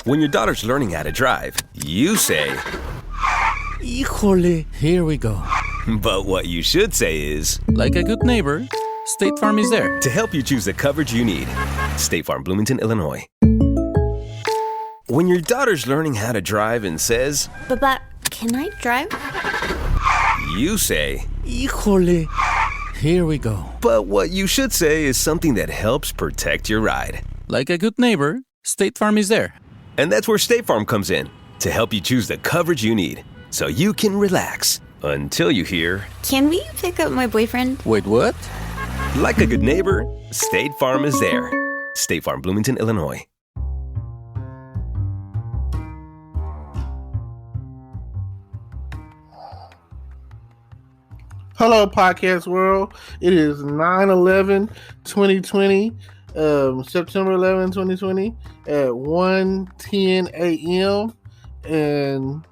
When your daughter's learning how to drive, you say, Híjole, here we go. but what you should say is, Like a good neighbor, State Farm is there. to help you choose the coverage you need. State Farm, Bloomington, Illinois. When your daughter's learning how to drive and says, But can I drive? you say, Híjole, here we go. but what you should say is something that helps protect your ride. Like a good neighbor, State Farm is there. And that's where State Farm comes in, to help you choose the coverage you need, so you can relax until you hear, Can we pick up my boyfriend? Wait, what? like a good neighbor, State Farm is there. State Farm, Bloomington, Illinois. Hello, podcast world. It is 9/11/2020, September 11, 2020, at 1:10 a.m. And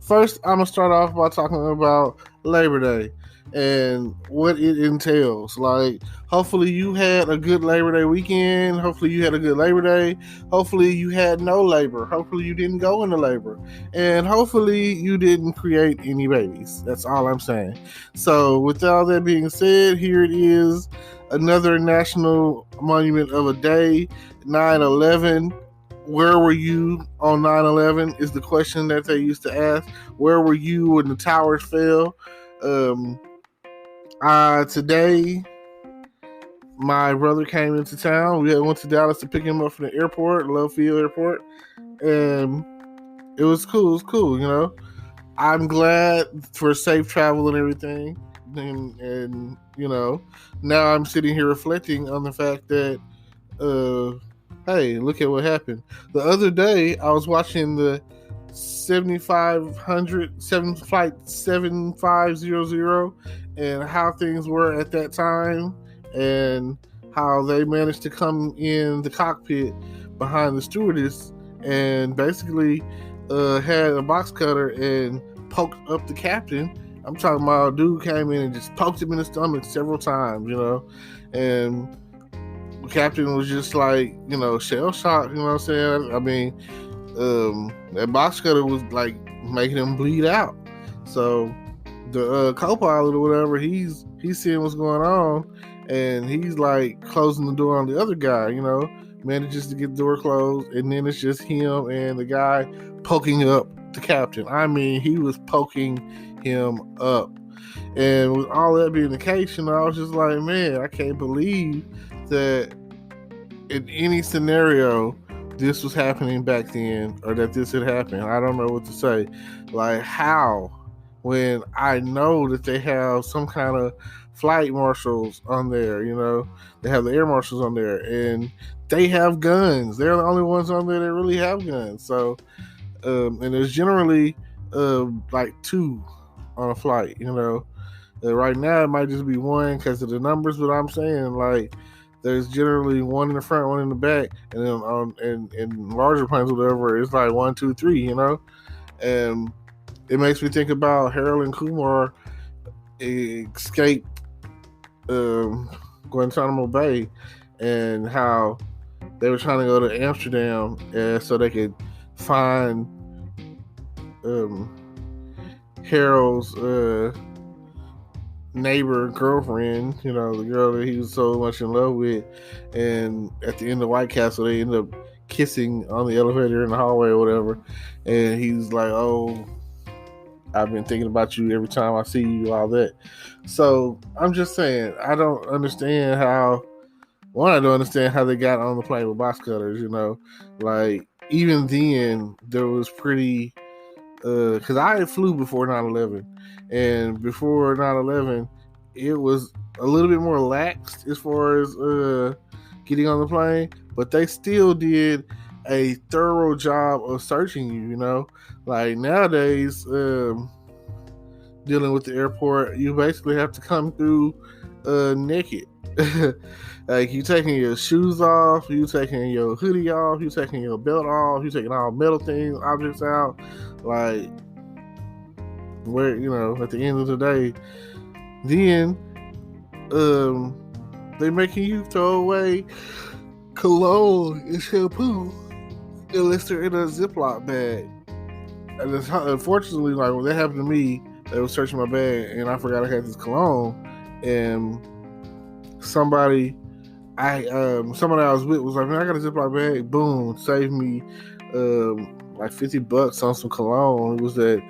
first, I'm going to start off by talking about Labor Day and what it entails. Like, hopefully you had a good Labor Day weekend. Hopefully you had a good Labor Day. Hopefully you had no labor. Hopefully you didn't go into labor. And hopefully you didn't create any babies. That's all I'm saying. So with all that being said, here it is, another national monument of a day, 9/11. Where were you on 9/11 is the question that they used to ask. Where were you when the towers fell? Today, my brother came into town. We went to Dallas to pick him up from the airport, Love Field Airport, and it was cool. It was cool, you know. I'm glad for safe travel and everything, and you know, now I'm sitting here reflecting on the fact that, hey, look at what happened. The other day, I was watching the 7500 flight 7500 and how things were at that time and how they managed to come in the cockpit behind the stewardess and basically had a box cutter and poked up the captain. I'm talking about a dude came in and just poked him in the stomach several times, you know, and the captain was just like, you know, shell shocked, you know what I'm saying? I mean, that box cutter was like making him bleed out. So the co-pilot or whatever, he's seeing what's going on, and he's like closing the door on the other guy, you know, manages to get the door closed, and then it's just him and the guy poking up the captain. I mean, he was poking him up. And with all that being the case, you know, I was just like, man, I can't believe that in any scenario this was happening back then, or that this had happened. I don't know what to say. Like, how? When I know that they have some kind of flight marshals on there, you know, they have the air marshals on there, and they have guns. They're the only ones on there that really have guns. So, and there's generally like two on a flight, you know. Right now it might just be one because of the numbers, but I'm saying, like, there's generally one in the front, one in the back, and then on in larger planes, whatever, it's like 1, 2, 3, you know. And it makes me think about Harold and Kumar escape Guantanamo Bay, and how they were trying to go to Amsterdam so they could find Harold's neighbor girlfriend, you know, the girl that he was so much in love with. And at the end of White Castle, they end up kissing on the elevator in the hallway or whatever. And he's like, oh, I've been thinking about you every time I see you, all that. So I'm just saying, I don't understand how they got on the plane with box cutters, you know. Like, even then, there was pretty, because I flew before 9/11, and before 9/11, it was a little bit more lax as far as getting on the plane, but they still did a thorough job of searching you, you know. Like, nowadays, dealing with the airport, you basically have to come through naked. Like, you taking your shoes off, you taking your hoodie off, you taking your belt off, you taking all metal things, objects out. Like, where, you know, at the end of the day, then they making you throw away cologne and shampoo unless they're in a Ziploc bag. And unfortunately, like when that happened to me, they was searching my bag and I forgot I had this cologne, and somebody I was with was like, man, I got a Ziploc bag. Boom, saved me like $50 on some cologne. It was that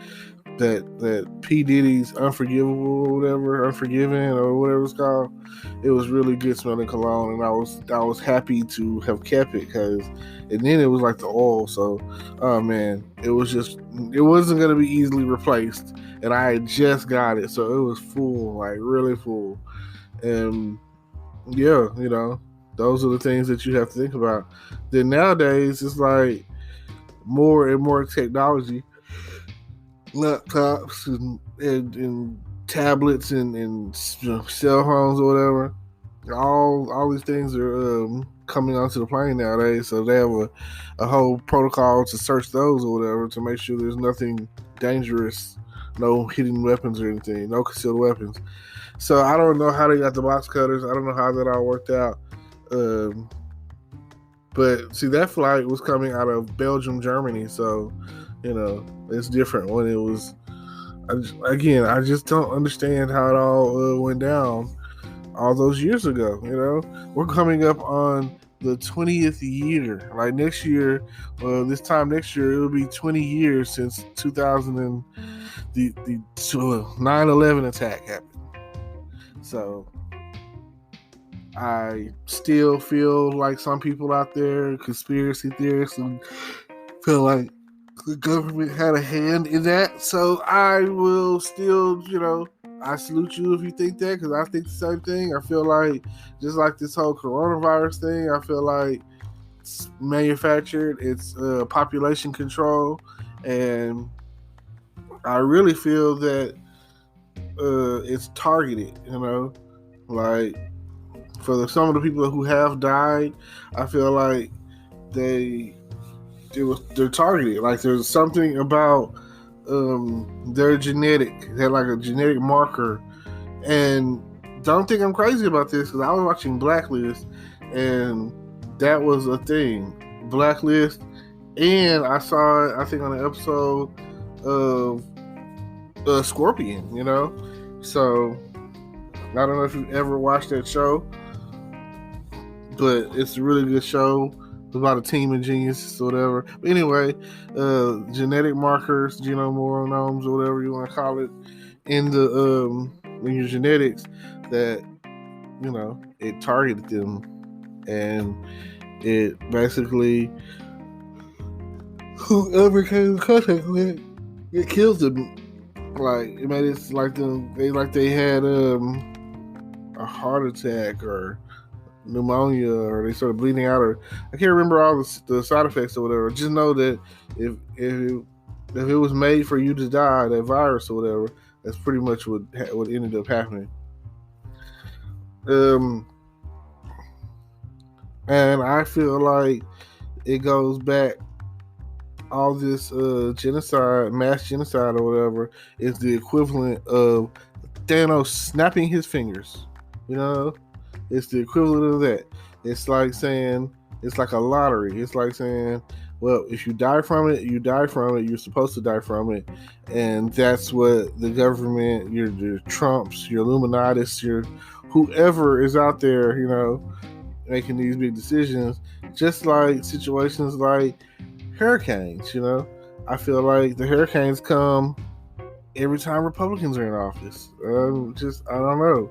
P Diddy's Unforgivable or whatever, Unforgiven or whatever it's called. It was really good smelling cologne, and I was happy to have kept it and then it was like the oil. So, oh man, it wasn't gonna be easily replaced, and I had just got it, so it was full, like really full, and yeah, those are the things that you have to think about. Then nowadays it's like more and more technology, laptops and tablets and cell phones or whatever. All these things are coming onto the plane nowadays, so they have a whole protocol to search those or whatever to make sure there's nothing dangerous, no hidden weapons or anything, no concealed weapons. So I don't know how they got the box cutters. I don't know how that all worked out. But see, that flight was coming out of Belgium, Germany, so it's different when it was. I just don't understand how it all went down all those years ago. We're coming up on the 20th year. Like next year, this time next year, it'll be 20 years since 2000 and the 9/11 attack happened. So I still feel like some people out there, conspiracy theorists, and feel like the government had a hand in that. So I will still, I salute you if you think that, because I think the same thing. I feel like, just like this whole coronavirus thing, I feel like it's manufactured, it's population control, and I really feel that it's targeted, like for some of the people who have died, I feel like they're targeted. Like there's something about their genetic, they're like a genetic marker. And don't think I'm crazy about this, because I was watching Blacklist and that was a thing. Blacklist, and I saw it, I think, on an episode of Scorpion, So I don't know if you've ever watched that show, but it's a really good show. It's about a team of geniuses or whatever. But anyway, genetic markers, genomonomes, or whatever you want to call it, in your genetics, that it targeted them, and it basically, whoever came in contact with it killed them. Like it made it like they had a heart attack or pneumonia, or they started bleeding out, or I can't remember all the side effects or whatever. Just know that if it was made for you to die, that virus or whatever, that's pretty much what ended up happening. And I feel like it goes back, all this genocide, mass genocide or whatever, is the equivalent of Thanos snapping his fingers. It's the equivalent of that. It's like saying, it's like a lottery. It's like saying, well, if you die from it, you die from it. You're supposed to die from it. And that's what the government, your Trumps, your Illuminatis, your whoever is out there, making these big decisions, just like situations like hurricanes. I feel like the hurricanes come every time Republicans are in office. I don't know.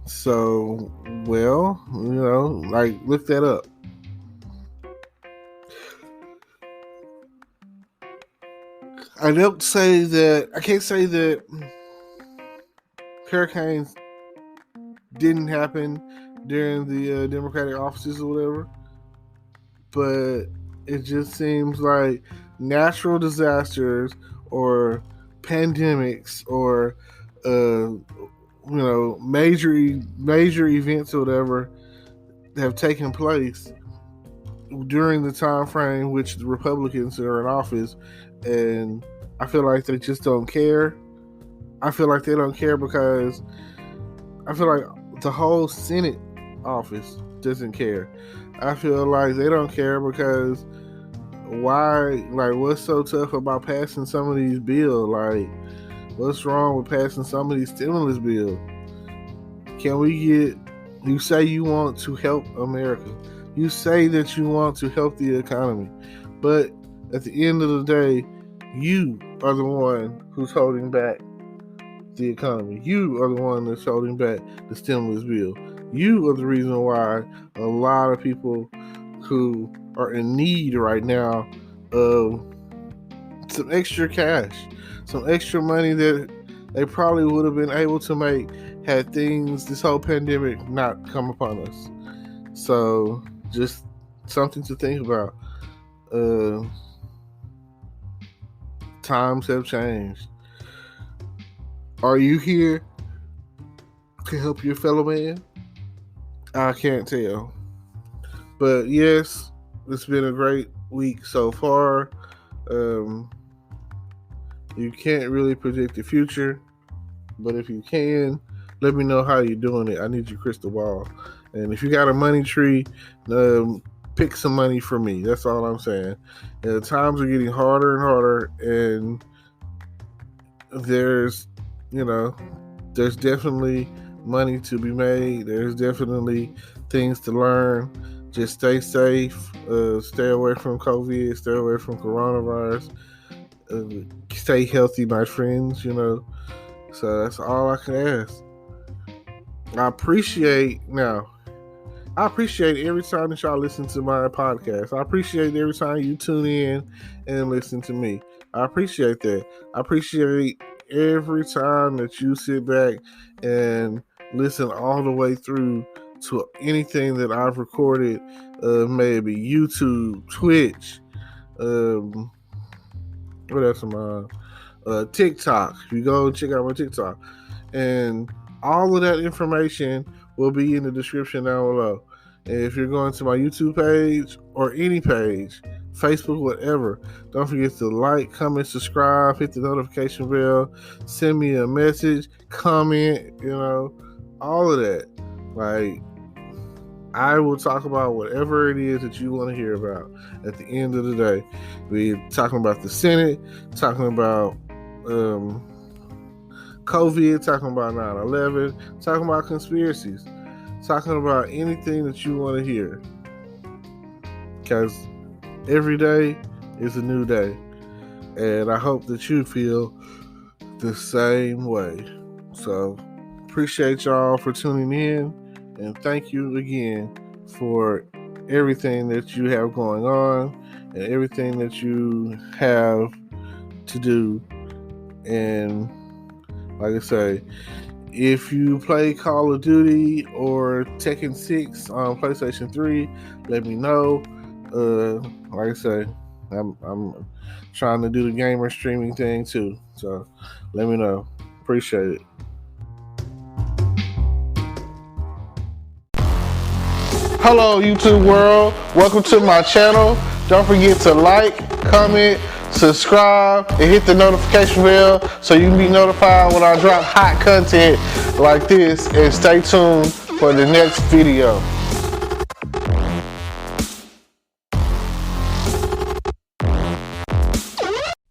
So, well, look that up. I can't say that hurricanes didn't happen during the Democratic offices or whatever, but it just seems like natural disasters or pandemics or major events or whatever have taken place during the time frame which the Republicans are in office, and I feel like they just don't care. I feel like they don't care because I feel like the whole Senate office doesn't care. I feel like they don't care because why, like, what's so tough about passing some of these bills? Like, what's wrong with passing some of these stimulus bills? Can we get, you say you want to help America. You say that you want to help the economy. But at the end of the day, you are the one who's holding back the economy. You are the one that's holding back the stimulus bill. You are the reason why a lot of people who are in need right now of some extra cash, some extra money that they probably would have been able to make had this whole pandemic not come upon us. So just something to think about. Times have changed. Are you here to help your fellow man? I can't tell. But yes, it's been a great week so far. You can't really predict the future, but if you can, let me know how you're doing it. I need your crystal ball. And if you got a money tree, pick some money for me. That's all I'm saying. Times are getting harder and harder, and there's definitely money to be made. There's definitely things to learn. Just stay safe. Stay away from COVID. Stay away from coronavirus. Stay healthy, my friends. So that's all I can ask. I appreciate every time that y'all listen to my podcast. I appreciate every time you tune in and listen to me. I appreciate that. I appreciate every time that you sit back and listen all the way through to anything that I've recorded, maybe YouTube, Twitch, what else am I? TikTok. You go check out my TikTok. And all of that information will be in the description down below. And if you're going to my YouTube page or any page, Facebook, whatever, don't forget to like, comment, subscribe, hit the notification bell, send me a message, comment, all of that. Like, I will talk about whatever it is that you want to hear about at the end of the day. We're talking about the Senate, talking about COVID, talking about 9/11, talking about conspiracies, talking about anything that you want to hear. Because every day is a new day. And I hope that you feel the same way. So, appreciate y'all for tuning in. And thank you again for everything that you have going on and everything that you have to do. And like I say, if you play Call of Duty or Tekken 6 on PlayStation 3, let me know. Like I say, I'm trying to do the gamer streaming thing too. So let me know. Appreciate it. Hello, YouTube world. Welcome to my channel. Don't forget to like, comment, subscribe, and hit the notification bell so you can be notified when I drop hot content like this. And stay tuned for the next video.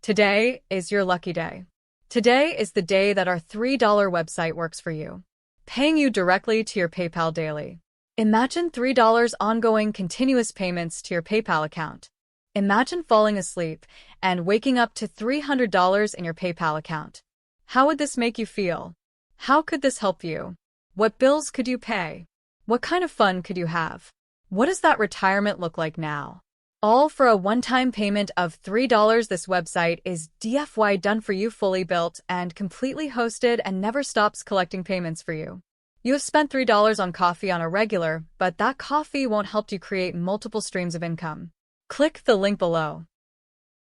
Today is your lucky day. Today is the day that our $3 website works for you, paying you directly to your PayPal daily. Imagine $3 ongoing continuous payments to your PayPal account. Imagine falling asleep and waking up to $300 in your PayPal account. How would this make you feel? How could this help you? What bills could you pay? What kind of fun could you have? What does that retirement look like now? All for a one-time payment of $3. This website is DFY done for you, fully built and completely hosted, and never stops collecting payments for you. You have spent $3 on coffee on a regular, but that coffee won't help you create multiple streams of income. Click the link below.